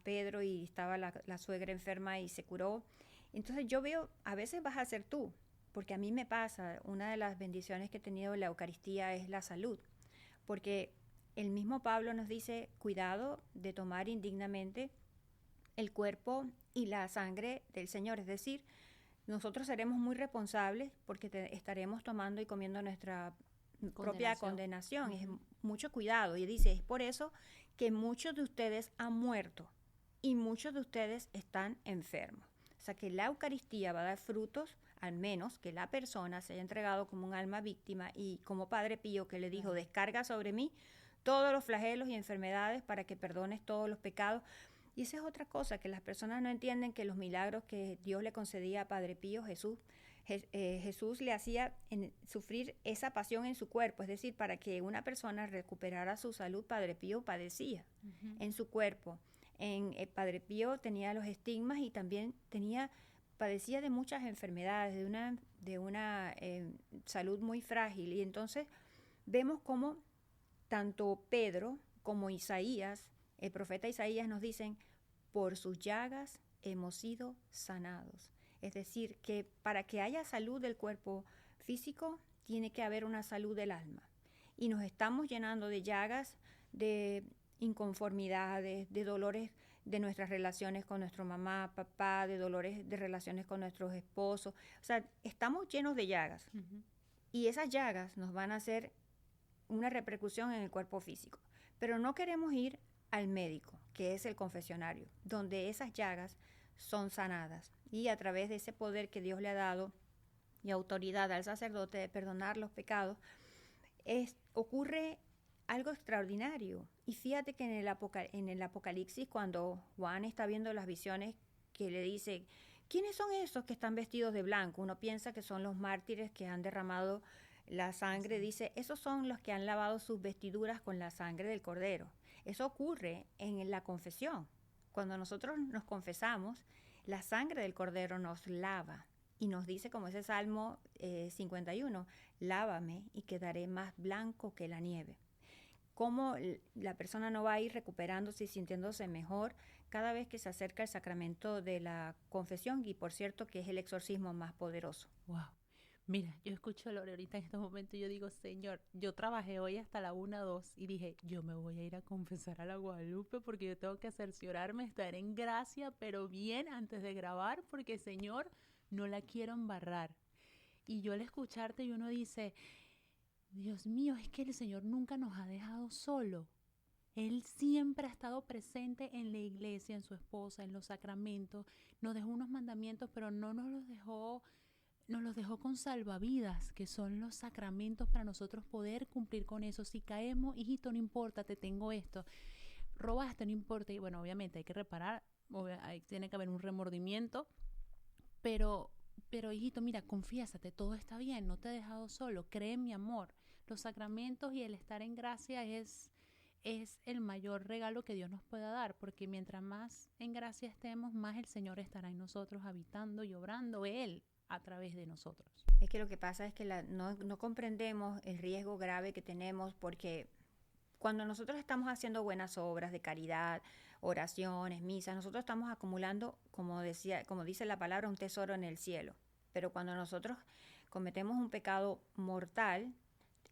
Pedro y estaba la suegra enferma y se curó. Entonces yo veo, a veces vas a ser tú, porque a mí me pasa, una de las bendiciones que he tenido en la Eucaristía es la salud, porque el mismo Pablo nos dice, cuidado de tomar indignamente el cuerpo y la sangre del Señor, es decir, nosotros seremos muy responsables porque estaremos tomando y comiendo nuestra propia condenación. Es mucho cuidado. Y dice, es por eso que muchos de ustedes han muerto y muchos de ustedes están enfermos. O sea que la Eucaristía va a dar frutos, al menos que la persona se haya entregado como un alma víctima, y como Padre Pío que le dijo, descarga sobre mí todos los flagelos y enfermedades para que perdones todos los pecados. Y esa es otra cosa, que las personas no entienden, que los milagros que Dios le concedía a Padre Pío, Jesús le hacía sufrir esa pasión en su cuerpo. Es decir, para que una persona recuperara su salud, Padre Pío padecía en su cuerpo. Padre Pío tenía los estigmas y también padecía de muchas enfermedades, de una salud muy frágil. Y entonces vemos cómo tanto Pedro como Isaías, el profeta Isaías, nos dicen, por sus llagas hemos sido sanados. Es decir, que para que haya salud del cuerpo físico, tiene que haber una salud del alma. Y nos estamos llenando de llagas, de inconformidades, de dolores de nuestras relaciones con nuestro mamá, papá, de dolores de relaciones con nuestros esposos. O sea, estamos llenos de llagas. Y esas llagas nos van a hacer una repercusión en el cuerpo físico. Pero no queremos ir al médico, que es el confesionario, donde esas llagas son sanadas. Y a través de ese poder que Dios le ha dado y autoridad al sacerdote de perdonar los pecados, ocurre algo extraordinario. Y fíjate que en el Apocalipsis, cuando Juan está viendo las visiones, que le dice, ¿quiénes son esos que están vestidos de blanco? Uno piensa que son los mártires que han derramado la sangre. Dice, esos son los que han lavado sus vestiduras con la sangre del Cordero. Eso ocurre en la confesión. Cuando nosotros nos confesamos, la sangre del Cordero nos lava y nos dice, como ese Salmo 51, lávame y quedaré más blanco que la nieve. Cómo la persona no va a ir recuperándose y sintiéndose mejor cada vez que se acerca el sacramento de la confesión, y por cierto que es el exorcismo más poderoso. Wow. Mira, yo escucho a Lore ahorita en estos momentos y yo digo, Señor, yo trabajé hoy hasta la 1, 2 y dije, yo me voy a ir a confesar a la Guadalupe porque yo tengo que cerciorarme, estar en gracia, pero bien antes de grabar, porque Señor, no la quiero embarrar. Y yo al escucharte y uno dice, Dios mío, es que el Señor nunca nos ha dejado solo. Él siempre ha estado presente en la iglesia, en su esposa, en los sacramentos. Nos dejó unos mandamientos, pero no nos los dejó con salvavidas, que son los sacramentos para nosotros poder cumplir con eso. Si caemos, hijito, no importa, te tengo esto. robaste, no importa. Y bueno, obviamente hay que reparar, tiene que haber un remordimiento, pero hijito, mira, confiésate, todo está bien, no te he dejado solo, cree en mi amor. Los sacramentos y el estar en gracia es el mayor regalo que Dios nos pueda dar, porque mientras más en gracia estemos, más el Señor estará en nosotros, habitando y obrando Él a través de nosotros. Es que lo que pasa es que no comprendemos el riesgo grave que tenemos, porque cuando nosotros estamos haciendo buenas obras de caridad, oraciones, misas, nosotros estamos acumulando, como dice la palabra, un tesoro en el cielo. Pero cuando nosotros cometemos un pecado mortal,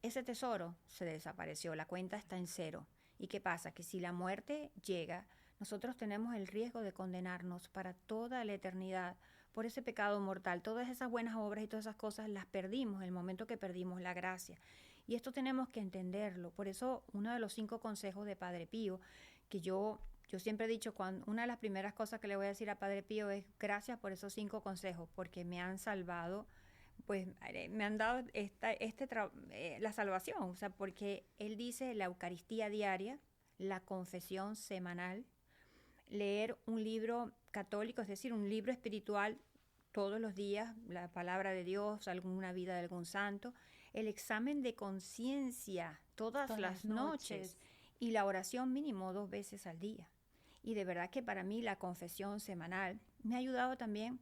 ese tesoro se desapareció, la cuenta está en cero. ¿Y qué pasa? Que si la muerte llega, nosotros tenemos el riesgo de condenarnos para toda la eternidad por ese pecado mortal. Todas esas buenas obras y todas esas cosas las perdimos en el momento que perdimos la gracia. Y esto tenemos que entenderlo. Por eso uno de los 5 consejos de Padre Pío, que yo siempre he dicho, una de las primeras cosas que le voy a decir a Padre Pío es gracias por esos 5 consejos, porque me han salvado, pues me han dado la salvación. O sea, porque él dice la Eucaristía diaria, la confesión semanal, leer un libro católico, es decir, un libro espiritual todos los días, la palabra de Dios, alguna vida de algún santo, el examen de conciencia todas las noches y la oración mínimo 2 veces al día. Y de verdad que para mí la confesión semanal me ha ayudado también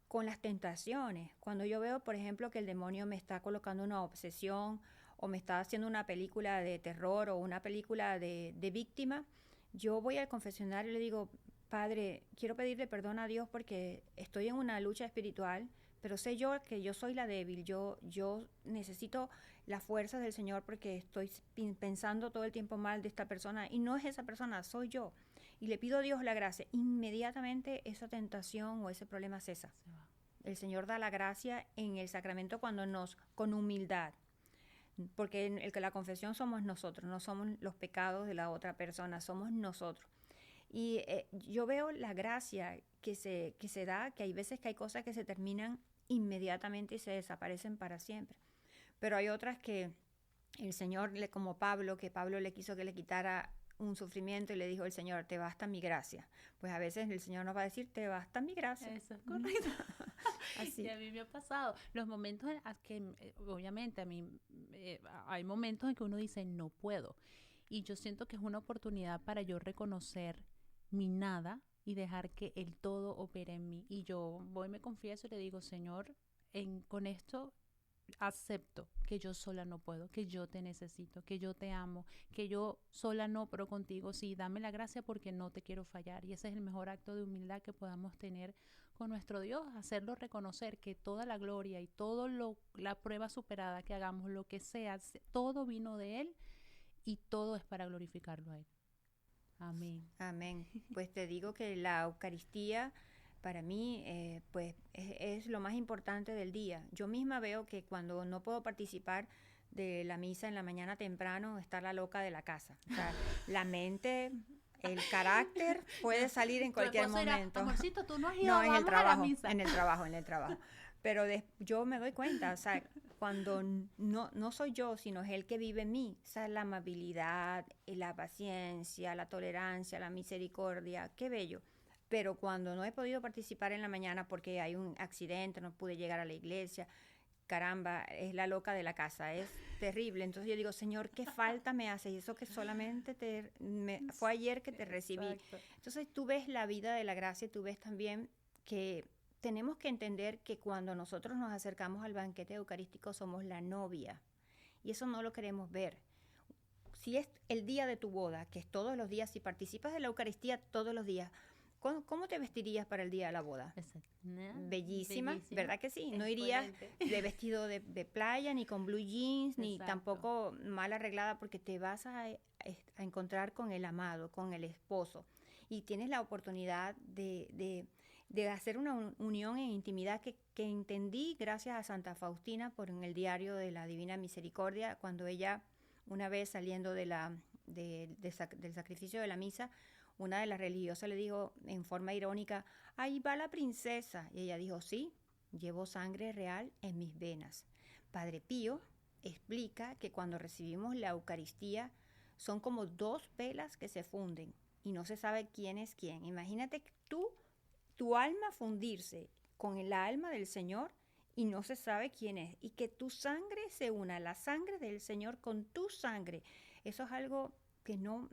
con las tentaciones. Cuando yo veo, por ejemplo, que el demonio me está colocando una obsesión o me está haciendo una película de terror o una película de víctima, yo voy al confesionario y le digo, Padre, quiero pedirle perdón a Dios porque estoy en una lucha espiritual, pero sé yo que yo soy la débil, yo necesito la fuerza del Señor porque estoy pensando todo el tiempo mal de esta persona y no es esa persona, soy yo. Y le pido a Dios la gracia. Inmediatamente esa tentación o ese problema cesa. El Señor da la gracia en el sacramento con humildad. Porque el que la confesión somos nosotros, no somos los pecados de la otra persona, somos nosotros. Y yo veo la gracia que se da, que hay veces que hay cosas que se terminan inmediatamente y se desaparecen para siempre. Pero hay otras que el Señor, como Pablo, que Pablo le quiso que le quitara un sufrimiento y le dijo el Señor, te basta mi gracia. Pues a veces el Señor nos va a decir, te basta mi gracia. Eso es correcto. Así. Y a mí me ha pasado. Los momentos en que, obviamente, a mí hay momentos en que uno dice, no puedo. Y yo siento que es una oportunidad para yo reconocer mi nada y dejar que el todo opere en mí. Y yo voy, me confieso y le digo, Señor, con esto acepto que yo sola no puedo, que yo te necesito, que yo te amo, que yo sola no, pero contigo sí, dame la gracia porque no te quiero fallar. Y ese es el mejor acto de humildad que podamos tener con nuestro Dios, hacerlo reconocer que toda la gloria y la prueba superada que hagamos, lo que sea, todo vino de Él y todo es para glorificarlo a Él. Amén. Amén. Pues te digo que la Eucaristía para mí pues es lo más importante del día. Yo misma veo que cuando no puedo participar de la misa en la mañana temprano, está la loca de la casa. O sea, la mente, el carácter puede salir en cualquier momento. Amorcito, tú no has ido en el trabajo, a la misa. En el trabajo. Pero yo me doy cuenta, o sea, cuando no soy yo, sino es Él que vive en mí. O sea, la amabilidad, la paciencia, la tolerancia, la misericordia, qué bello. Pero cuando no he podido participar en la mañana porque hay un accidente, no pude llegar a la iglesia, caramba, es la loca de la casa, es terrible. Entonces yo digo, Señor, ¿qué falta me hace? Y eso que solamente fue ayer que te recibí. Exacto. Entonces tú ves la vida de la gracia y tú ves también que tenemos que entender que cuando nosotros nos acercamos al banquete eucarístico somos la novia. Y eso no lo queremos ver. Si es el día de tu boda, que es todos los días, si participas de la Eucaristía todos los días, ¿cómo te vestirías para el día de la boda? Bellísima, ¿verdad que sí? No irías de vestido de playa, ni con blue jeans, ni tampoco mal arreglada, porque te vas a encontrar con el amado, con el esposo. Y tienes la oportunidad de hacer una unión en intimidad que entendí gracias a Santa Faustina en el diario de la Divina Misericordia, cuando ella, una vez saliendo del sacrificio de la misa, una de las religiosas le dijo en forma irónica, ahí va la princesa. Y ella dijo, sí, llevo sangre real en mis venas. Padre Pío explica que cuando recibimos la Eucaristía, son como dos velas que se funden y no se sabe quién es quién. Imagínate tu alma fundirse con el alma del Señor y no se sabe quién es. Y que tu sangre se una, la sangre del Señor con tu sangre. Eso es algo que no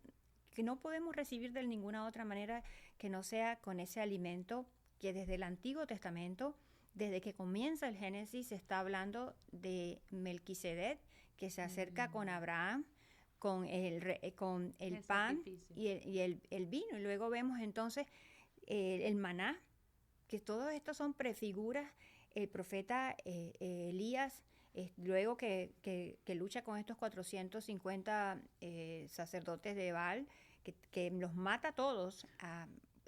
podemos recibir de ninguna otra manera que no sea con ese alimento que desde el Antiguo Testamento, desde que comienza el Génesis, se está hablando de Melquisedec, que se acerca con Abraham, con el pan y el vino. Y luego vemos entonces el maná, que todos estos son prefiguras. El profeta Elías, luego que lucha con estos 450 sacerdotes de Baal, que los mata a todos,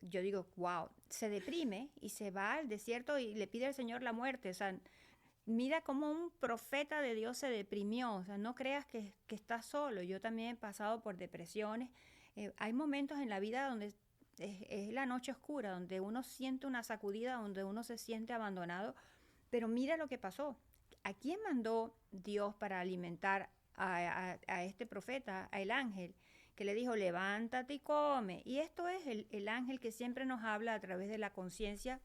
yo digo, wow, se deprime y se va al desierto y le pide al Señor la muerte. O sea, mira cómo un profeta de Dios se deprimió. O sea, no creas que estás solo. Yo también he pasado por depresiones. Hay momentos en la vida donde es la noche oscura, donde uno siente una sacudida, donde uno se siente abandonado. Pero mira lo que pasó. ¿A quién mandó Dios para alimentar a este profeta, a el ángel? Que le dijo, levántate y come. Y esto es el ángel que siempre nos habla a través de la conciencia,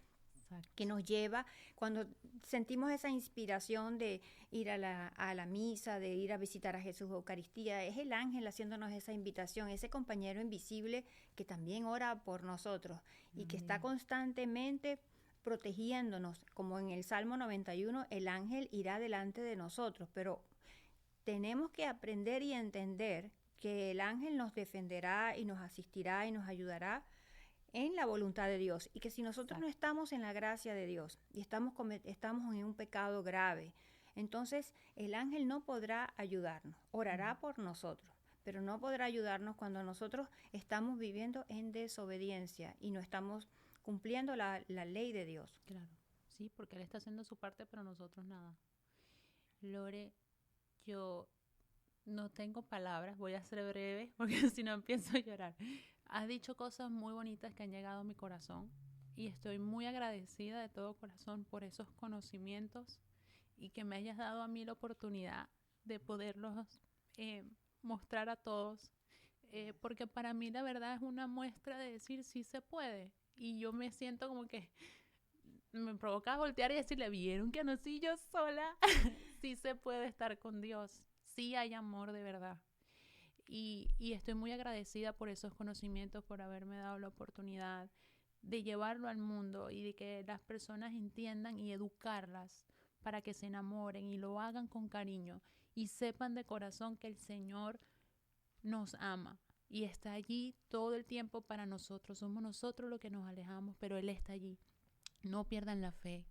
que nos lleva cuando sentimos esa inspiración de ir a la misa, de ir a visitar a Jesús Eucaristía. Es el ángel haciéndonos esa invitación, ese compañero invisible que también ora por nosotros y que está constantemente protegiéndonos. Como en el Salmo 91, el ángel irá delante de nosotros, pero tenemos que aprender y entender que el ángel nos defenderá y nos asistirá y nos ayudará en la voluntad de Dios. Y que si nosotros no estamos en la gracia de Dios y estamos en un pecado grave, entonces el ángel no podrá ayudarnos, orará por nosotros, pero no podrá ayudarnos cuando nosotros estamos viviendo en desobediencia y no estamos cumpliendo la ley de Dios. Claro, sí, porque Él está haciendo su parte, pero nosotros nada. Lore, yo no tengo palabras, voy a ser breve porque si no empiezo a llorar. Has dicho cosas muy bonitas que han llegado a mi corazón y estoy muy agradecida de todo corazón por esos conocimientos y que me hayas dado a mí la oportunidad de poderlos mostrar a todos, porque para mí la verdad es una muestra de decir sí se puede y yo me siento como que me provoca voltear y decirle, ¿vieron que no soy yo sola? Sí se puede estar con Dios, sí hay amor de verdad. Y estoy muy agradecida por esos conocimientos, por haberme dado la oportunidad de llevarlo al mundo y de que las personas entiendan y educarlas para que se enamoren y lo hagan con cariño y sepan de corazón que el Señor nos ama y está allí todo el tiempo para nosotros. Somos nosotros los que nos alejamos, pero Él está allí. No pierdan la fe,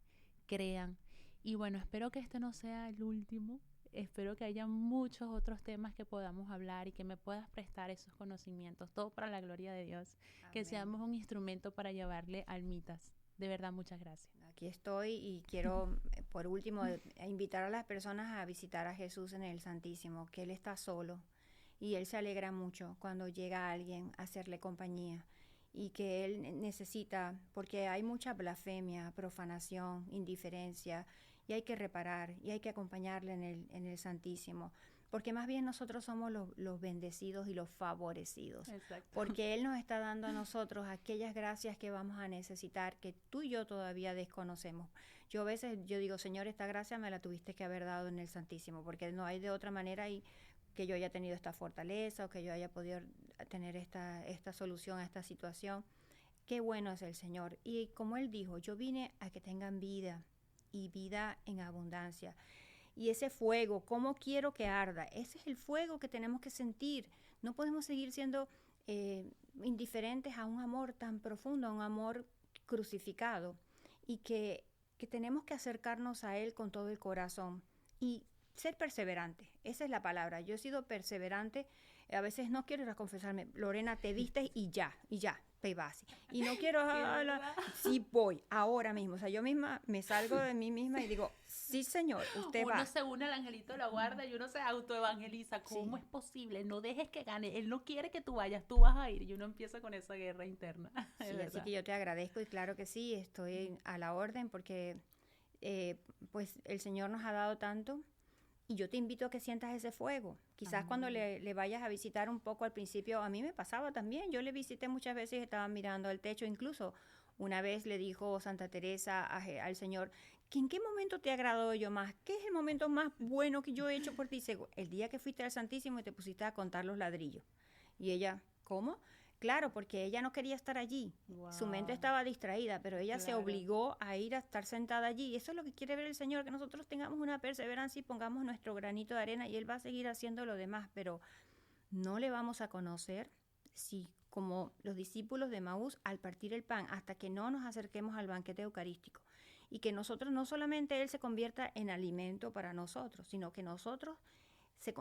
crean. Y bueno, espero que este no sea el último. Espero que haya muchos otros temas que podamos hablar y que me puedas prestar esos conocimientos, todo para la gloria de Dios. Amén. Que seamos un instrumento para llevarle almitas. De verdad, muchas gracias. Aquí estoy y quiero, por último, invitar a las personas a visitar a Jesús en el Santísimo, que Él está solo y Él se alegra mucho cuando llega alguien a hacerle compañía y que Él necesita, porque hay mucha blasfemia, profanación, indiferencia, y hay que reparar y hay que acompañarle en el Santísimo, porque más bien nosotros somos los bendecidos y los favorecidos. Exacto. Porque Él nos está dando a nosotros aquellas gracias que vamos a necesitar, que tú y yo todavía desconocemos. Yo a veces digo, Señor, esta gracia me la tuviste que haber dado en el Santísimo, porque no hay de otra manera y que yo haya tenido esta fortaleza o que yo haya podido tener esta solución a esta situación. Qué bueno es el Señor. Y como Él dijo, yo vine a que tengan vida y vida en abundancia. Y ese fuego, ¿cómo quiero que arda? Ese es el fuego que tenemos que sentir. No podemos seguir siendo indiferentes a un amor tan profundo, a un amor crucificado. Y que tenemos que acercarnos a Él con todo el corazón. Y ser perseverante, esa es la palabra. Yo he sido perseverante. A veces no quiero ir a confesarme. Lorena, te viste y ya, te vas. Y no quiero, sí voy, ahora mismo. O sea, yo misma me salgo de mí misma y digo, sí, Señor, usted va. Uno se une al angelito de la guarda y uno se autoevangeliza. ¿Cómo es posible? No dejes que gane. Él no quiere que tú vayas, tú vas a ir. Y uno empieza con esa guerra interna. Sí, así que yo te agradezco y claro que sí, estoy a la orden porque pues el Señor nos ha dado tanto. Y yo te invito a que sientas ese fuego. Quizás cuando le vayas a visitar un poco al principio, a mí me pasaba también. Yo le visité muchas veces y estaba mirando al techo. Incluso una vez le dijo Santa Teresa al Señor, ¿que en qué momento te agradó yo más? ¿Qué es el momento más bueno que yo he hecho por ti? Dice, el día que fuiste al Santísimo y te pusiste a contar los ladrillos. Y ella, ¿cómo? Claro, porque ella no quería estar allí. Wow. Su mente estaba distraída, pero ella se obligó a ir a estar sentada allí. Y eso es lo que quiere ver el Señor, que nosotros tengamos una perseverancia y pongamos nuestro granito de arena y Él va a seguir haciendo lo demás, pero no le vamos a conocer si, como los discípulos de Maús, al partir el pan, hasta que no nos acerquemos al banquete eucarístico. Y que nosotros, no solamente Él se convierta en alimento para nosotros, sino que nosotros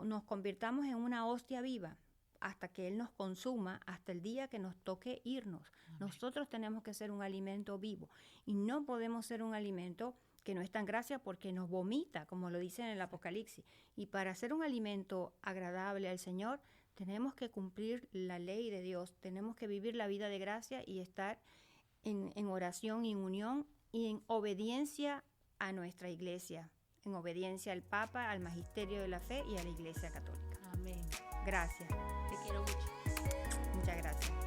nos convirtamos en una hostia viva, hasta que Él nos consuma, hasta el día que nos toque irnos. Amén. Nosotros tenemos que ser un alimento vivo y no podemos ser un alimento que no está en gracia porque nos vomita, como lo dice en el Apocalipsis. Y para ser un alimento agradable al Señor, tenemos que cumplir la ley de Dios, tenemos que vivir la vida de gracia y estar en oración y en unión y en obediencia a nuestra iglesia, en obediencia al Papa, al Magisterio de la Fe y a la Iglesia Católica. Amén. Gracias. Te quiero mucho. Muchas gracias.